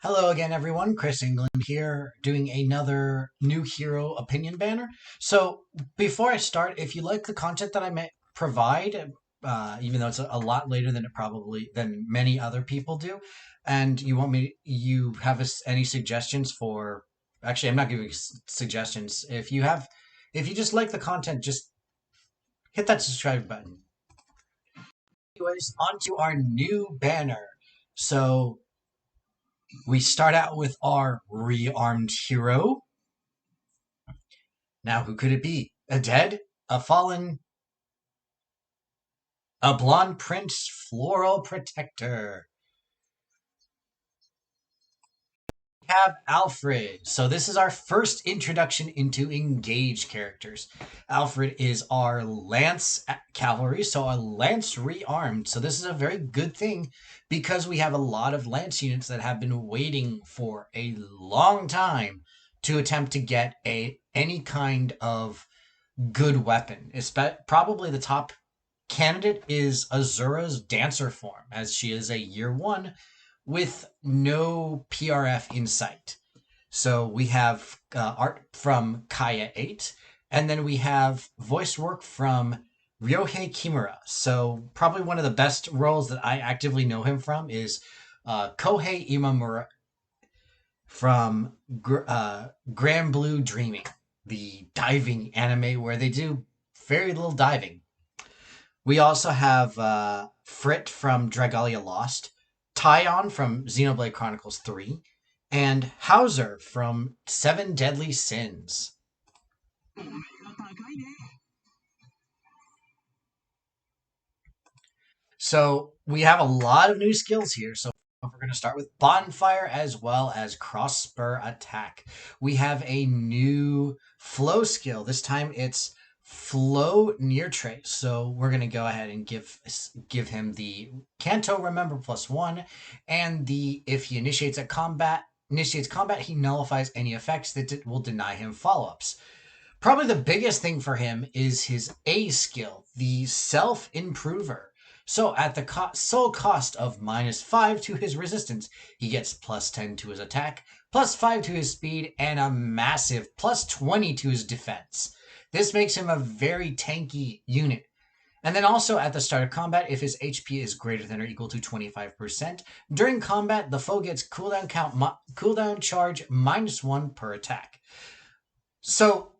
Hello again, everyone. Chris England here, doing another new hero opinion banner. So, before I start, if you like the content that provide, even though it's a lot later than many other people do, and you have any suggestions for? Actually, I'm not giving suggestions. If you just like the content, just hit that subscribe button. Anyways, on to our new banner. So we start out with our rearmed hero. Now, who could it be? A dead? A fallen? A blonde prince floral protector. We have Alfred. So this is our first introduction into engaged characters. Alfred is our Lance cavalry, so a Lance rearmed. So this is a very good thing because we have a lot of Lance units that have been waiting for a long time to attempt to get any kind of good weapon. Probably the top candidate is Azura's Dancer form, as she is a year 1 with no PRF in sight. So we have art from Kaya 8, and then we have voice work from Ryohei Kimura. So probably one of the best roles that I actively know him from is Kohei Imamura from Grand Blue Dreaming, the diving anime where they do very little diving. We also have Frit from Dragalia Lost, Tyon from Xenoblade Chronicles 3, and Hauser from Seven Deadly Sins. So we have a lot of new skills here. So we're going to start with Bonfire as well as Crossspur Attack. We have a new flow skill. This time it's Flow Near Trace. So we're going to go ahead and give him the Kanto Remember +1, and if he initiates combat, he nullifies any effects that will deny him follow-ups. Probably the biggest thing for him is his A skill, the Self Improver. So at the sole cost of -5 to his resistance, he gets +10 to his attack, +5 to his speed, and a massive +20 to his defense. This makes him a very tanky unit. And then also at the start of combat, if his HP is greater than or equal to 25%, during combat, the foe gets cooldown charge -1 per attack. So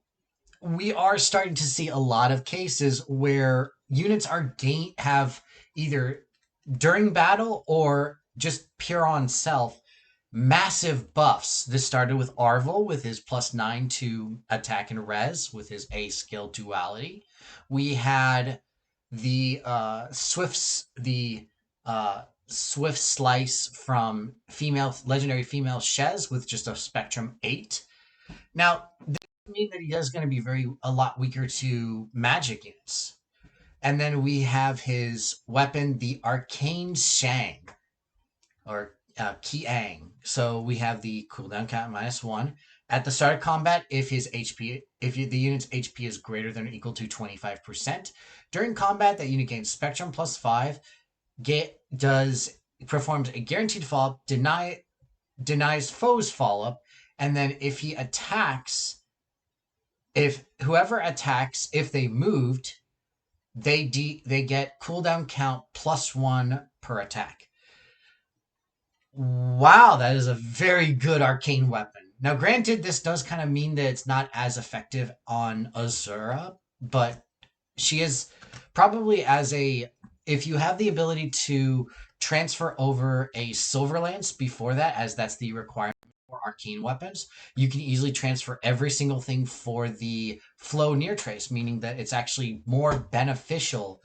we are starting to see a lot of cases where units have either during battle or just pure on self massive buffs. This started with Arvel with his +9 to attack and res with his A skill duality. We had the Swift Slice from legendary female Shez with just a Spectrum 8. Now, mean that he is going to be a lot weaker to magic units. And then we have his weapon, the Arcane Shang, or Kiang. So we have the cooldown count -1. At the start of combat, if the unit's HP is greater than or equal to 25%, during combat, that unit gains Spectrum +5, performs a guaranteed follow-up, denies foes follow-up, and then if he attacks, if whoever attacks, if they moved, they get cooldown count +1 per attack. Wow, that is a very good arcane weapon. Now, granted, this does kind of mean that it's not as effective on Azura, but she is probably if you have the ability to transfer over a Silver Lance before that, as that's the requirement for arcane weapons, you can easily transfer every single thing for the Flow Near Trace, meaning that it's actually more beneficial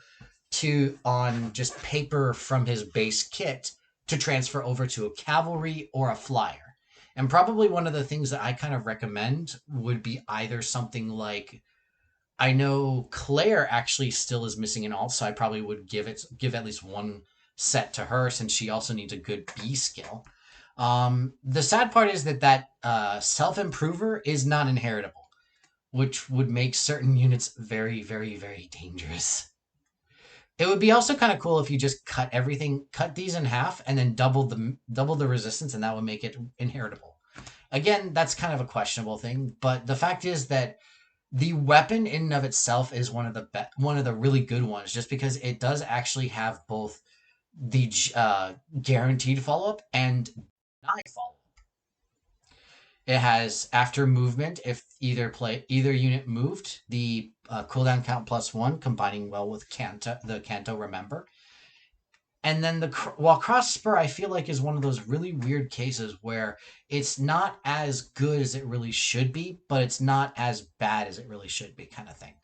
on just paper from his base kit to transfer over to a cavalry or a flyer. And probably one of the things that I kind of recommend would be either something like, I know Claire actually still is missing an alt, so I probably would give at least one set to her, since she also needs a good B skill. The sad part is that self-improver is not inheritable, which would make certain units very, very, very dangerous. It would be also kind of cool if you just cut these in half, and then double the resistance, and that would make it inheritable. Again, that's kind of a questionable thing, but the fact is that the weapon in and of itself is one of the really good ones, just because it does actually have both the guaranteed follow up and denied follow up. It has after movement, if either unit moved, the cooldown count +1, combining well with the Kanto Remember. And then while Cross Spur, I feel like, is one of those really weird cases where it's not as good as it really should be, but it's not as bad as it really should be, kind of thing.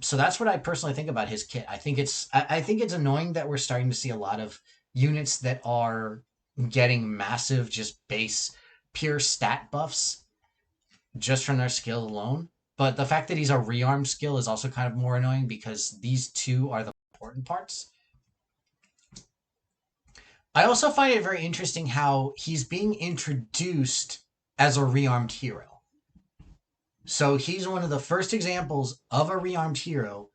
So that's what I personally think about his kit. I think it's annoying that we're starting to see a lot of units that are getting massive, just base pure stat buffs just from their skill alone. But the fact that he's a rearm skill is also kind of more annoying, because these two are the important parts. I also find it very interesting how he's being introduced as a rearmed hero. So he's one of the first examples of a rearmed hero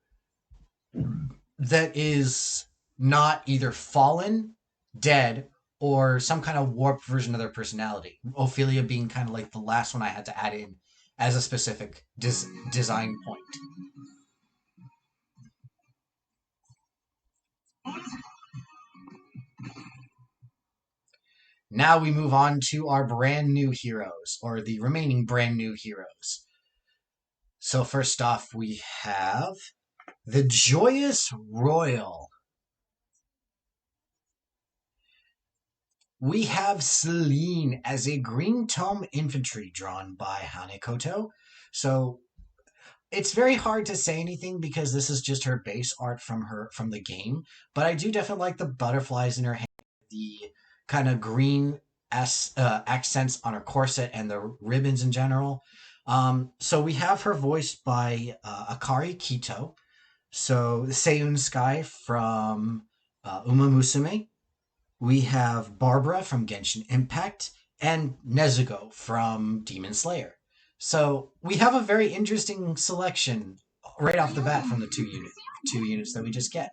that is not either fallen, dead, or some kind of warped version of their personality. Ophelia being kind of like the last one I had to add in as a specific design point. Now we move on to our brand new heroes, or the remaining brand new heroes. So first off, we have the Joyous Royal. We have Celine as a Green Tome Infantry drawn by Hanekoto. So it's very hard to say anything because this is just her base art from the game. But I do definitely like the butterflies in her hair, the kind of green accents on her corset, and the ribbons in general. So we have her voiced by Akari Kitou. So the Seiyun Sky from Uma Musume. We have Barbara from Genshin Impact, and Nezuko from Demon Slayer. So we have a very interesting selection right off the bat from the two units that we just get.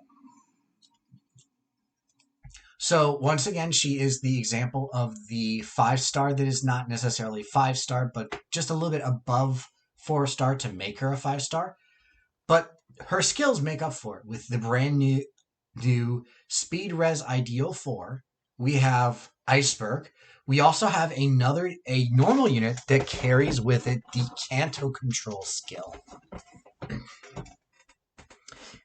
So once again, she is the example of the 5-star that is not necessarily 5-star, but just a little bit above 4-star to make her a 5-star. But her skills make up for it with the brand new Speed Res Ideal 4. We have Iceberg. We also have a normal unit that carries with it the Kanto Control skill.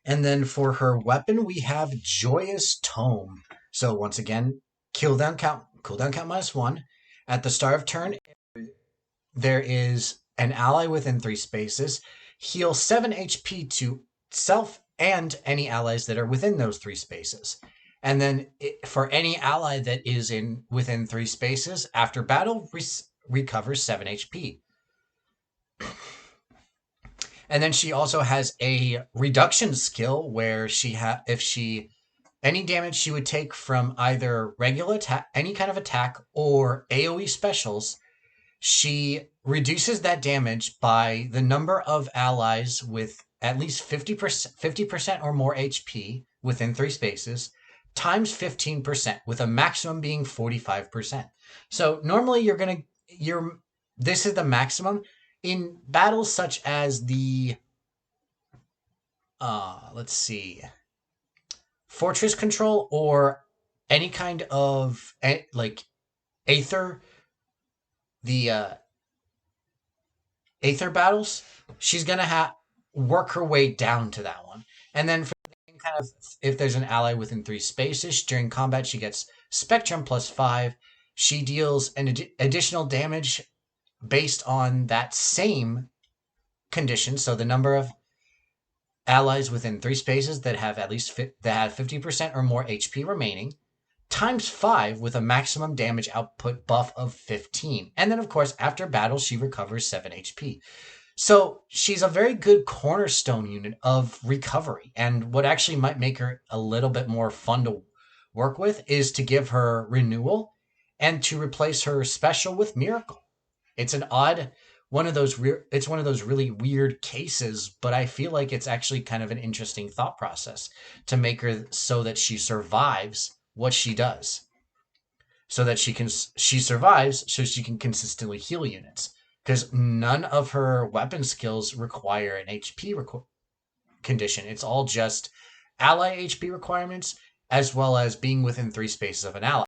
And then for her weapon, we have Joyous Tome. So once again, cooldown count -1. At the start of turn, there is an ally within 3 spaces. Heal 7 HP to self and any allies that are within those 3 spaces. And then for any ally that is within 3 spaces, after battle, recovers 7 HP. And then she also has a reduction skill where any damage she would take from either regular attack, any kind of attack, or AoE specials, she reduces that damage by the number of allies with at least 50% or more HP within 3 spaces, times 15%, with a maximum being 45%. So normally this is the maximum. In battles such as the let's see, Fortress Control, or any kind of like Aether, the Aether battles, she's gonna work her way down to that one. And then for kind of, if there's an ally within 3 spaces during combat, she gets Spectrum +5. She deals an additional damage based on that same condition. So the number of allies within 3 spaces that have 50% or more HP remaining, times 5, with a maximum damage output buff of 15. And then, of course, after battle, she recovers 7 HP. So she's a very good cornerstone unit of recovery. And what actually might make her a little bit more fun to work with is to give her renewal and to replace her special with Miracle. It's an odd it's one of those really weird cases, but I feel like it's actually kind of an interesting thought process to make her so that she survives what she does, so that she survives so she can consistently heal units, because none of her weapon skills require an condition. It's all just ally HP requirements, as well as being within 3 spaces of an ally.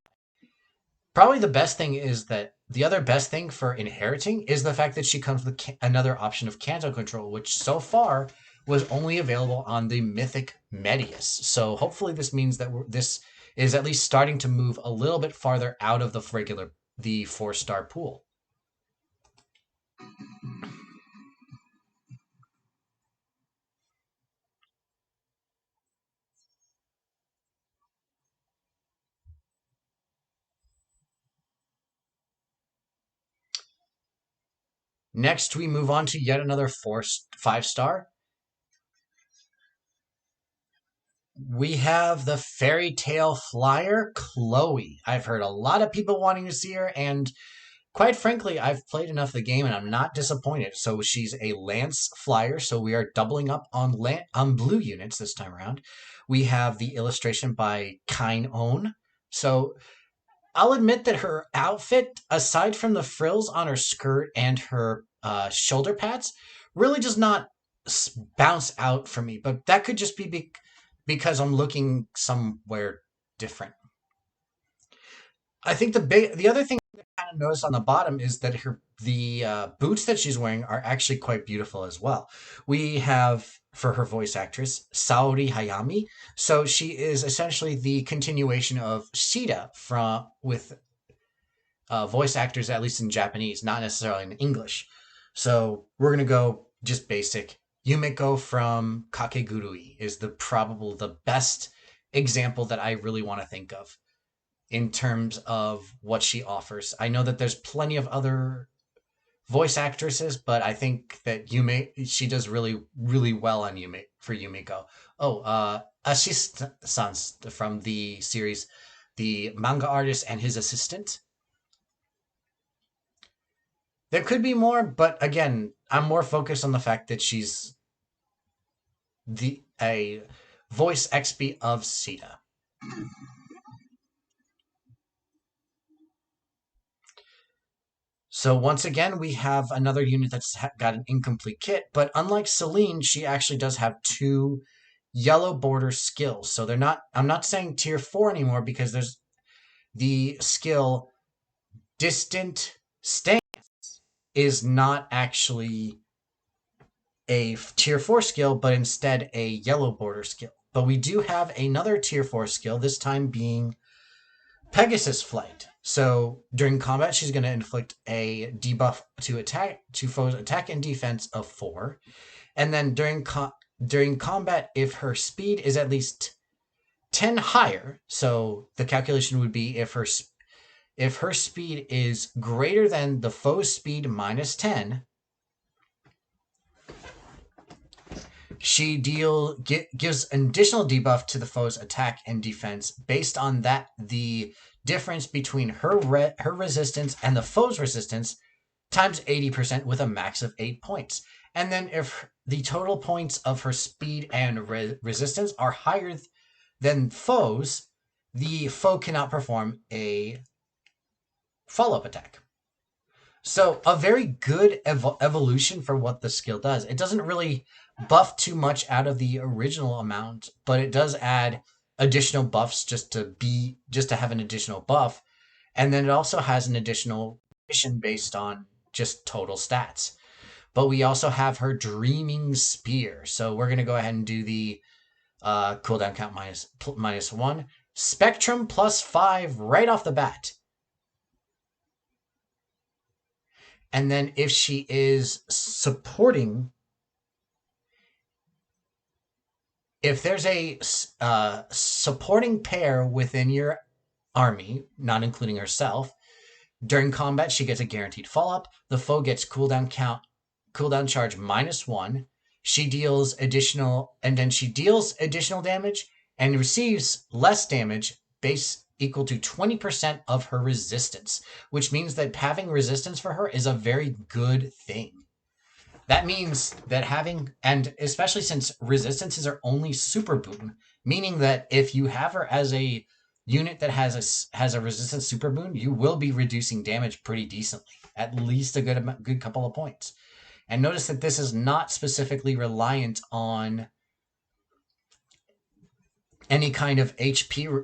Probably the best thing is that the other best thing for inheriting is the fact that she comes with another option of Kanto control, which so far was only available on the mythic Medius. So hopefully this means that this is at least starting to move a little bit farther out of the 4-star pool. Next, we move on to yet another 5-star. We have the fairy tale flyer, Chloe. I've heard a lot of people wanting to see her, and quite frankly, I've played enough of the game and I'm not disappointed. So she's a Lance flyer, so we are doubling up on blue units this time around. We have the illustration by Kine Own. So I'll admit that her outfit, aside from the frills on her skirt and her shoulder pads, really does not bounce out for me. But that could just be because I'm looking somewhere different. I think the other thing I kind of noticed on the bottom is that the boots that she's wearing are actually quite beautiful as well. We have, for her voice actress, Saori Hayami. So she is essentially the continuation of Shida with voice actors, at least in Japanese, not necessarily in English. So we're gonna go just basic. Yumeko from Kakegurui is the best example that I really want to think of in terms of what she offers. I know that there's plenty of other voice actresses, but I think that she does really, really well on Yumiko. Oh, Ashish-sans from the series, the manga artist and his assistant. There could be more, but again, I'm more focused on the fact that she's a voice XP of Sita. So once again, we have another unit that's got an incomplete kit, but unlike Celine, she actually does have 2 yellow border skills. So I'm not saying tier 4 anymore because there's the skill distant stance is not actually a tier 4 skill, but instead a yellow border skill. But we do have another tier 4 skill, this time being Pegasus Flight. So during combat, she's going to inflict a debuff to foes attack and defense of 4. And then during combat, if her speed is at least 10 higher, so the calculation would be if her speed is greater than the foe's speed minus 10, she gives an additional debuff to the foe's attack and defense based on the difference between her resistance and the foe's resistance times 80% with a max of 8 points. And then if the total points of her speed and resistance are higher than foes, the foe cannot perform a follow-up attack. So a very good evolution for what the skill does. It doesn't really buff too much out of the original amount, but it does add additional buffs just to have an additional buff. And then it also has an additional mission based on just total stats. But we also have her Dreaming Spear. So we're going to go ahead and do the cooldown count minus 1. Spectrum plus 5 right off the bat. And then if she is supporting, if there's a supporting pair within your army, not including herself, during combat she gets a guaranteed follow-up. The foe gets cooldown charge minus 1. She deals additional damage and receives less damage equal to 20% of her resistance, which means that having resistance for her is a very good thing. That means that having, and especially since resistances are only super boon, meaning that if you have her as a unit that has a resistance super boon, you will be reducing damage pretty decently, at least a good couple of points. And notice that this is not specifically reliant on any kind of HP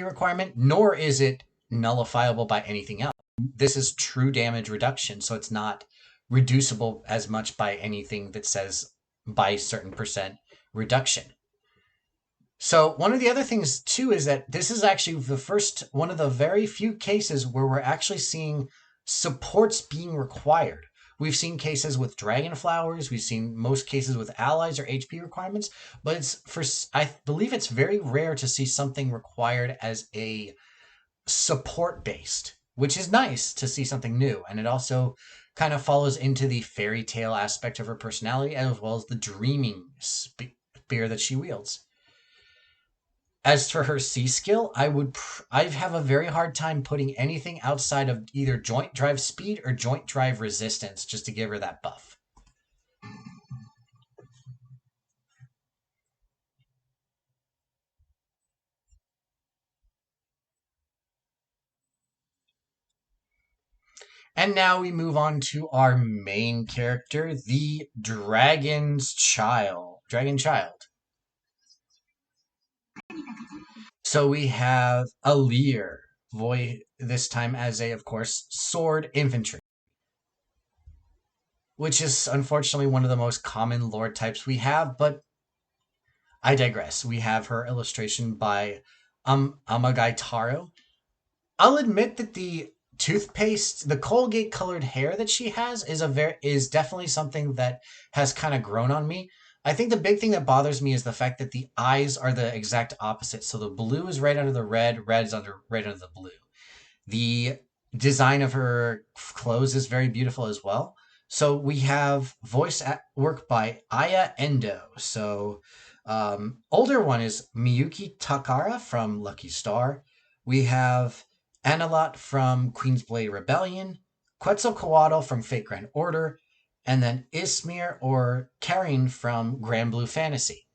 requirement, nor is it nullifiable by anything else. This is true damage reduction, so it's not reducible as much by anything that says by certain percent reduction. So one of the other things too is that this is actually one of the very few cases where we're actually seeing supports being required. We've seen cases with dragon flowers, we've seen most cases with allies or HP requirements, but I believe it's very rare to see something required as a support based, which is nice to see something new. And it also kind of follows into the fairy tale aspect of her personality as well as the dreaming spear that she wields. As for her C skill, I have a very hard time putting anything outside of either joint drive speed or joint drive resistance just to give her that buff. And now we move on to our main character, the Dragon Child. So we have Alear, this time as of course, sword infantry, which is unfortunately one of the most common lore types we have, but I digress. We have her illustration by Amagai Taro. I'll admit that the Colgate colored hair that she has is definitely something that has kind of grown on me. I think the big thing that bothers me is the fact that the eyes are the exact opposite. So the blue is right under the red, red's right under the blue. The design of her clothes is very beautiful as well. So we have voice work by Endo. So older one is Miyuki Takara from Lucky Star. We have Analot from Queensblade Rebellion, Quetzalcoatl from Fate Grand Order, and then Ismir or Karin from Grand Blue Fantasy.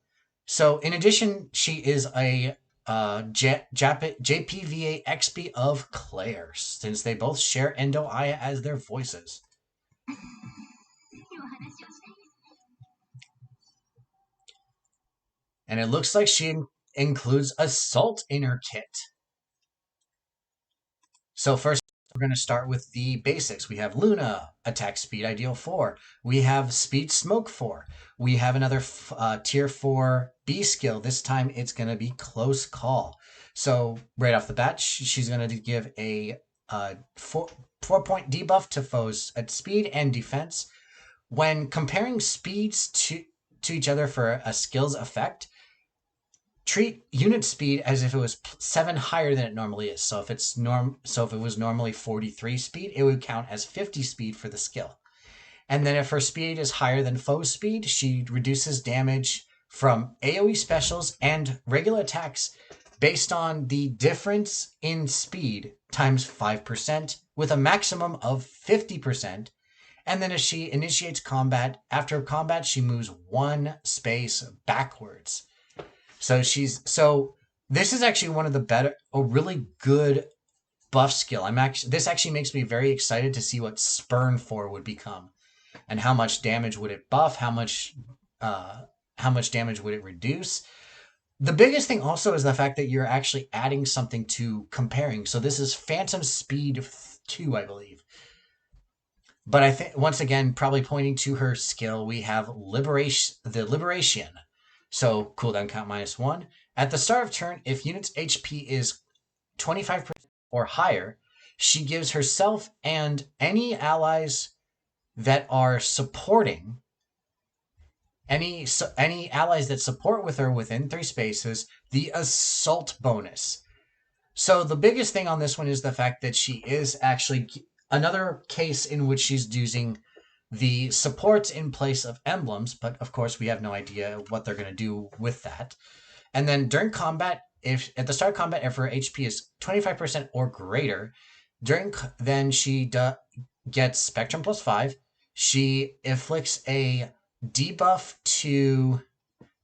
So in addition, she is a JPVA XP of Claire, since they both share Endo Aya as their voices. And it looks like she includes Assault in her kit. So first, we're going to start with the basics. We have Luna, attack speed ideal 4. We have speed smoke 4. We have another tier 4 B skill. This time it's going to be close call. So right off the bat, she's going to give a 4-point debuff to foes at speed and defense. When comparing speeds to each other for a skill's effect, treat unit speed as if it was 7 higher than it normally is. So if it was normally 43 speed, it would count as 50 speed for the skill. And then if her speed is higher than foe speed, she reduces damage from AoE specials and regular attacks based on the difference in speed times 5% with a maximum of 50%. And then as she initiates combat, after combat, she moves 1 space backwards. So this is actually one of the a really good buff skill. This actually makes me very excited to see what Spurn 4 would become, and how much damage would it buff? How much damage would it reduce? The biggest thing also is the fact that you're actually adding something to comparing. So this is Phantom Speed 2, I believe. But I think once again, probably pointing to her skill, we have Liberation. So cooldown count -1. At the start of turn, if unit's HP is 25% or higher, she gives herself and any allies that are supporting, any allies that support with her within 3 spaces, the assault bonus. So the biggest thing on this one is the fact that she is actually another case in which she's using the supports in place of emblems, but of course we have no idea what they're going to do with that. And then during combat, if at the start of combat, if her HP is 25% or greater, then she gets Spectrum +5. She inflicts a debuff to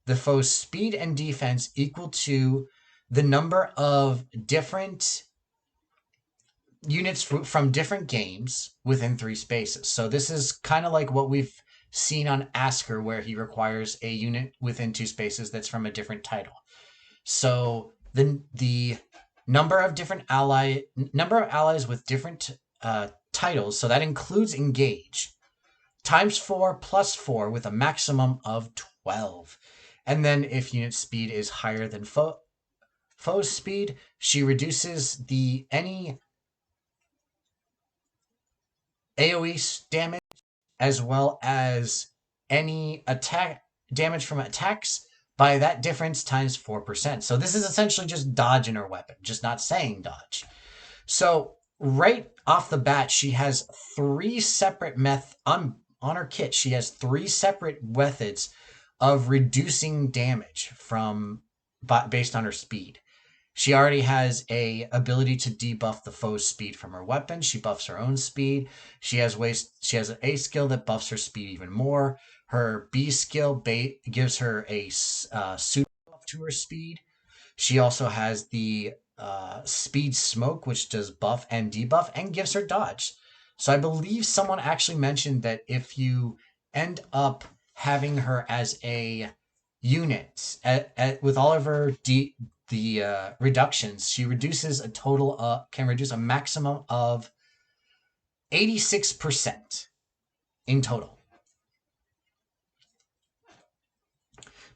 the foe's speed and defense equal to the number of different units from different games within 3 spaces. So this is kind of like what we've seen on Asker, where he requires a unit within 2 spaces that's from a different title. So the number of allies with different titles, so that includes Engage, times 4 plus 4 with a maximum of 12. And then if unit speed is higher than foe's speed, she reduces any AoE damage as well as any attack damage from attacks by that difference times 4%. So this is essentially just dodge in her weapon, just not saying dodge. So right off the bat, she has 3 separate on her kit. She has 3 separate methods of reducing damage based on her speed. She already has a ability to debuff the foe's speed from her weapon. She buffs her own speed. She has an A skill that buffs her speed even more. Her B skill gives her a super buff to her speed. She also has the speed smoke, which does buff and debuff and gives her dodge. So I believe someone actually mentioned that if you end up having her as a unit with all of her reductions, she reduces can reduce a maximum of 86% in total.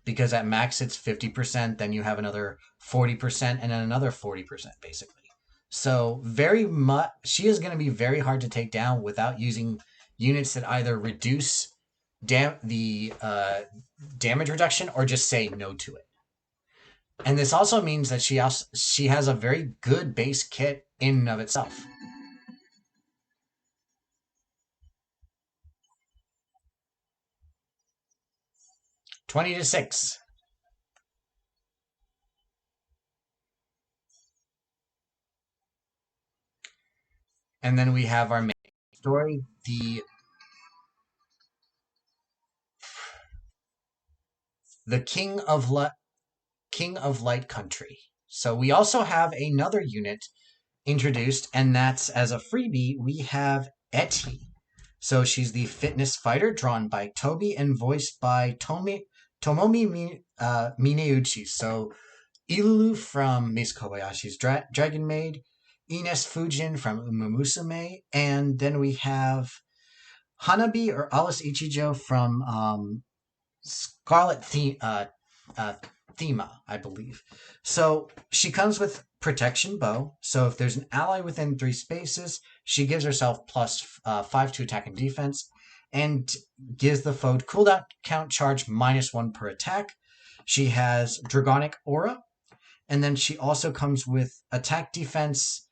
Because at max it's 50%, then you have another 40%, and then another 40%, basically. So she is going to be very hard to take down without using units that either reduce the damage reduction or just say no to it. And this also means that she has a very good base kit in and of itself. $20-6. And then we have our main story, the King of Light Country. So we also have another unit introduced, and that's as a freebie, we have Etie. So she's the fitness fighter drawn by Toby and voiced by Tomomi Mineuchi. So Ilulu from Miss Kobayashi's Dragon Maid, Ines Fujin from Umumusume, and then we have Hanabi or Alice Ichijo from Scarlet Thema, I believe. So she comes with Protection Bow. So if there's an ally within 3 spaces, she gives herself +5 to attack and defense, and gives the foe cooldown count charge -1 per attack. She has Dragonic Aura, and then she also comes with attack defense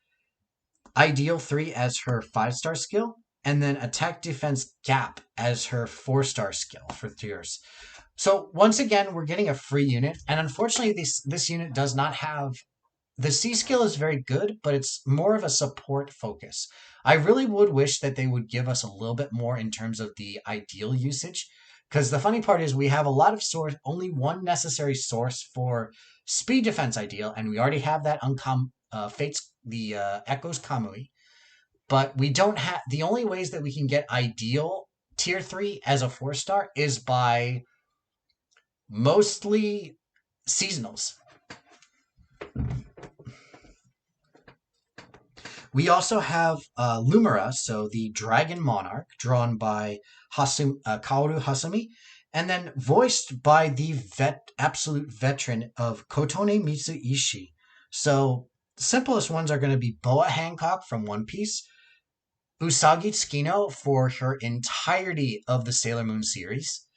Ideal 3 as her 5-star skill, and then attack defense Gap as her 4-star skill for tiers. So once again, we're getting a free unit, and unfortunately this unit does not have... The C skill is very good, but it's more of a support focus. I really would wish that they would give us a little bit more in terms of the ideal usage, because the funny part is we have a lot of only one necessary source for speed defense ideal, and we already have that on Echo's Kamui, but we don't have... The only ways that we can get ideal tier 3 as a 4-star is by mostly seasonals. We also have Lumera, so the Dragon Monarch, drawn by Kaoru Hasumi, and then voiced by the absolute veteran of Kotone Mitsuishi. So the simplest ones are going to be Boa Hancock from One Piece, Usagi Tsukino for her entirety of the Sailor Moon series,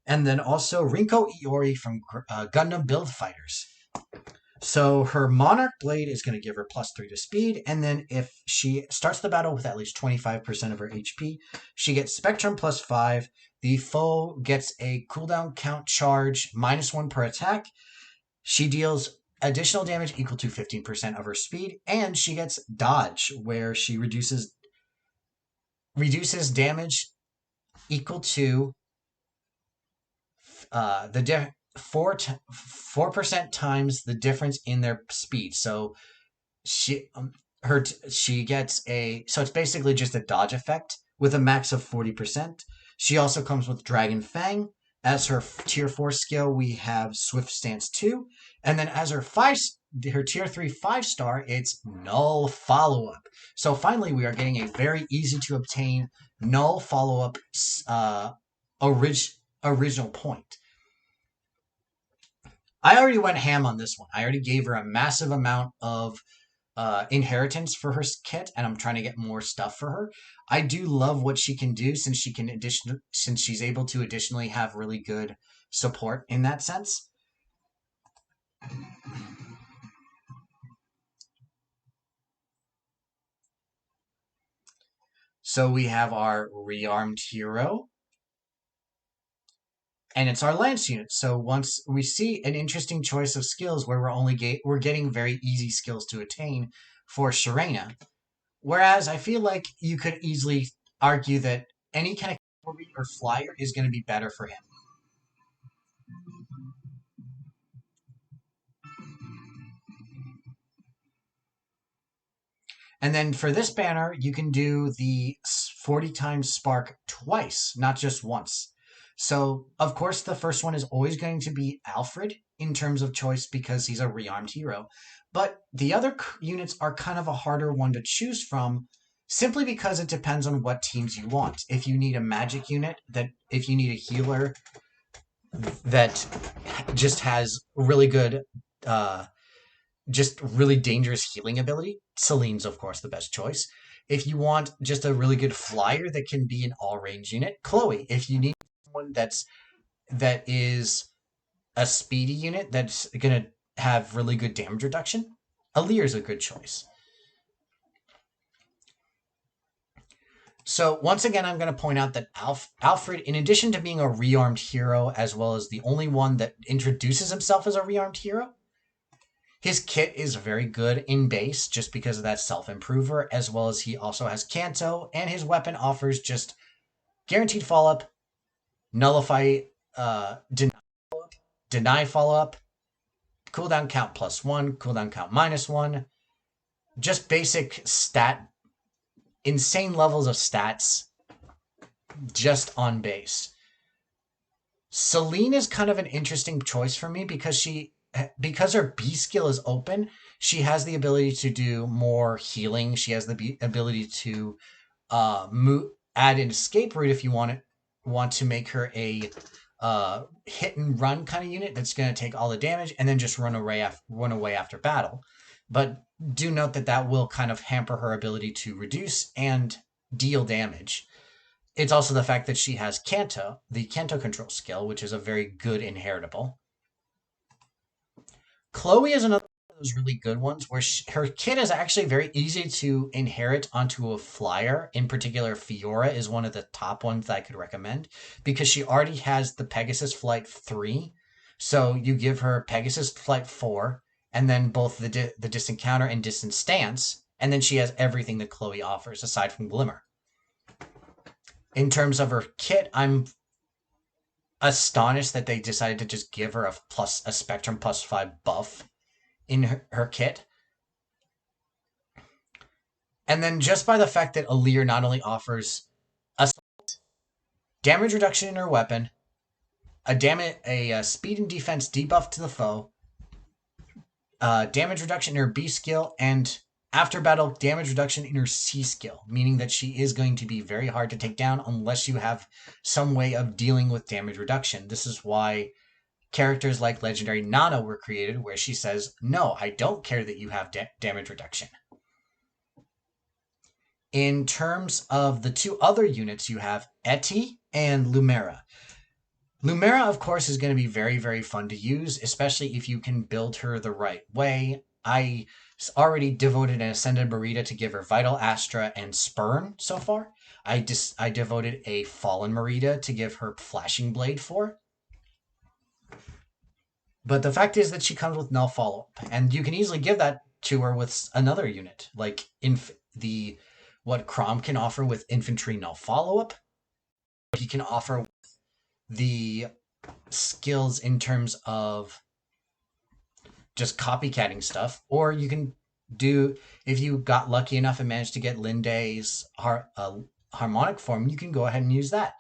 and then also Rinko Iori from Gundam Build Fighters. So her Monarch Blade is going to give her +3 to speed, and then if she starts the battle with at least 25% of her HP, she gets Spectrum +5. The foe gets a cooldown count charge -1 per attack. She deals additional damage equal to 15% of her speed, and she gets dodge, where she reduces damage equal to the 4% times the difference in their speed. So she gets so it's basically just a dodge effect with a max of 40%. She also comes with Dragon Fang. As her tier 4 skill, we have Swift Stance 2, and then as her tier 3 5-star, it's Null Follow-Up. So finally, we are getting a very easy to obtain Null Follow-Up original point. I already went ham on this one. I already gave her a massive amount of inheritance for her kit, and I'm trying to get more stuff for her. I do love what she can do since she's able to additionally have really good support in that sense. So we have our Rearmed Hero, and it's our Lance unit. So once we see an interesting choice of skills where we're getting very easy skills to attain for Sharena. Whereas I feel like you could easily argue that any kind of cavalry or flyer is going to be better for him. And then for this banner, you can do the 40 times spark twice, not just once. So, of course, the first one is always going to be Alfred in terms of choice because he's a rearmed hero. But the other units are kind of a harder one to choose from simply because it depends on what teams you want. If you need a magic unit, if you need a healer that just has really good just really dangerous healing ability, Celine's, of course, the best choice. If you want just a really good flyer that can be an all-range unit, Chloe. If you need someone that is a speedy unit that's going to have really good damage reduction, Alear is a good choice. So once again, I'm going to point out that Alfred, in addition to being a rearmed hero, as well as the only one that introduces himself as a rearmed hero, his kit is very good in base just because of that self-improver, as well as he also has Kanto, and his weapon offers just guaranteed follow-up, nullify, deny follow-up, cooldown count +1, cooldown count -1, just basic insane levels of stats just on base. Celine is kind of an interesting choice for me because her B skill is open, she has the ability to do more healing. She has the ability to add an escape route if you want to make her a hit and run kind of unit that's going to take all the damage and then just run away after battle. But do note that will kind of hamper her ability to reduce and deal damage. It's also the fact that she has Kanto, the Kanto control skill, which is a very good inheritable. Chloe is another one of those really good ones where her kit is actually very easy to inherit onto a flyer. In particular, Fiora is one of the top ones that I could recommend because she already has the Pegasus Flight 3. So you give her Pegasus Flight 4 and then both the distant counter and distant stance, and then she has everything that Chloe offers aside from Glimmer. In terms of her kit, I'm astonished that they decided to just give her a Spectrum +5 buff in her kit. And then just by the fact that Alear not only offers a damage reduction in her weapon, a speed and defense debuff to the foe, damage reduction in her B skill, and after battle damage reduction in her C skill, meaning that she is going to be very hard to take down unless you have some way of dealing with damage reduction. This is why characters like Legendary Nana were created, where she says, no, I don't care that you have damage reduction. In terms of the two other units, you have Etie and Lumera. Lumera, of course, is going to be very, very fun to use, especially if you can build her the right way. I already devoted an Ascended Marita to give her Vital Astra and Spurn so far. I devoted a Fallen Marita to give her Flashing Blade for. But the fact is that she comes with null follow up, and you can easily give that to her with another unit, like what Crom can offer with infantry null follow up. He can offer the skills in terms of just copycatting stuff, or you can do, if you got lucky enough and managed to get Linde's harmonic form, you can go ahead and use that.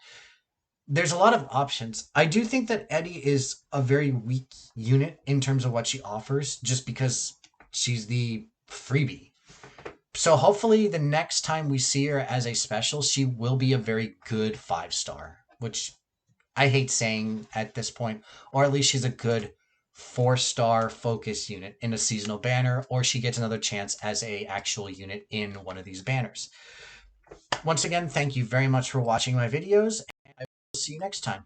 There's a lot of options. I do think that Etie is a very weak unit in terms of what she offers, just because she's the freebie. So hopefully the next time we see her as a special, she will be a very good 5-star, which I hate saying at this point, or at least she's a good 4-star focus unit in a seasonal banner, or she gets another chance as a actual unit in one of these banners. Once again, thank you very much for watching my videos, and I will see you next time.